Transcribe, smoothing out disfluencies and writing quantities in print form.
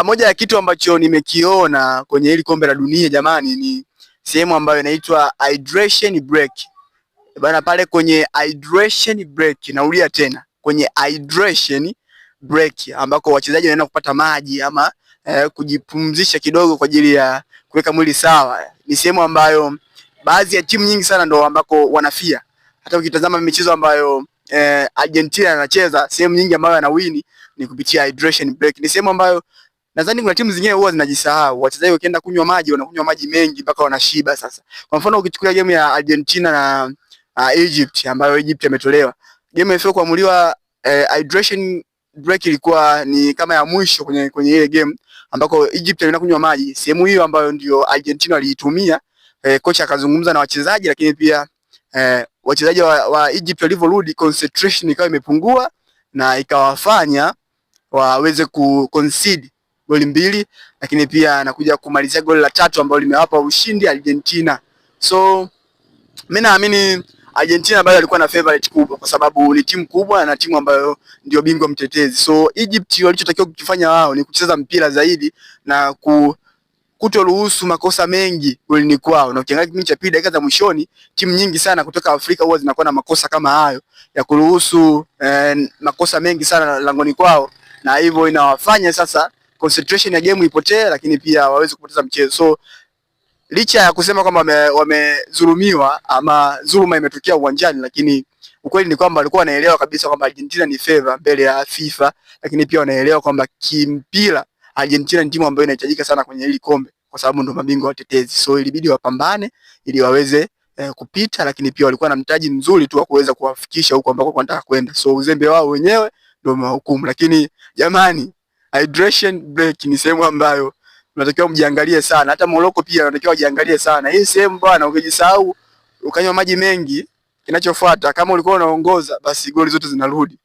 Moja ya kitu ambacho nimekiona kwenye hili kombe la dunia jamani, ni sehemu ambayo inaitwa hydration break. Bana, pale kwenye hydration break, naulia tena, kwenye hydration break ambako wachezaji wanaenda kupata maji ama kujipumzisha kidogo kwa ajili ya kuweka mwili sawa. Ni sehemu ambayo baadhi ya timu nyingi sana ndo ambako wanafia. Hata ukitazama michezo ambayo Argentina anacheza, sehemu nyingi ambayo anawini ni kupitia hydration break. Ni sehemu ambayo nadhani kuna timu zingine huwa zinajisahau. Wachezaji wakienda kunywa maji, wanakunywa maji mengi mpaka wanashiba sasa. Kwa mfano ukichukulia game ya Argentina na Egypt ambayo Egypt ametolewa. Game ilifika kuamuliwa, hydration break ilikuwa ni kama ya mwisho kwenye ile game ambako Egypt alienda kunywa maji. Sehemu hiyo ambayo ndio Argentina waliitumia, kocha akazungumza na wachezaji, lakini pia wachezaji wa Egypt walivyorudi concentration ikawa imepungua na ikawafanya waweze kuconcede goli mbili, lakini pia anakuja kumalizia goli la tatu ambalo limewapa ushindi Argentina. So mimi naamini Argentina bado alikuwa na favorite kubwa kwa sababu ni timu kubwa na timu ambayo ndio bingwa mtetezi. So Egypt walichotakiwa kukifanya wao ni kucheza mpira zaidi na kutoruhusu makosa mengi golini kwao. Na ukiangalia kipindi cha pili, dakika za mwishoni, timu nyingi sana kutoka Afrika huwa zinakuwa na makosa kama hayo ya kuruhusu makosa mengi sana langoni kwao, na hivyo inawafanya sasa concentration ya game ipotee, lakini pia waweze kupoteza mchezo. So licha ya kusema kwamba wamezulumiwa ama dhuluma imetokea uwanjani, lakini ukweli ni kwamba walikuwa wanaelewa kabisa kwamba Argentina ni favor mbele ya FIFA, lakini pia wanaelewa kwamba kimpira Argentina ni timu ambayo inahitajika sana kwenye hili kombe kwa sababu ndio mabingwa watetezi. So ilibidi wapambane ili waweze kupita, lakini pia walikuwa na mtaji mzuri tu wa kuweza kuwafikisha huko ambako wanataka kwenda. So uzembe wao wenyewe ndio umewahukumu, lakini jamani, hydration break ni sehemu ambayo unatakiwa mjiangalie sana. Hata Morocco pia unatakiwa wajiangalie sana. Hii sehemu bwana, ukijisahau ukanywa maji mengi, kinachofuata kama ulikuwa unaongoza basi goli zote zinarudi.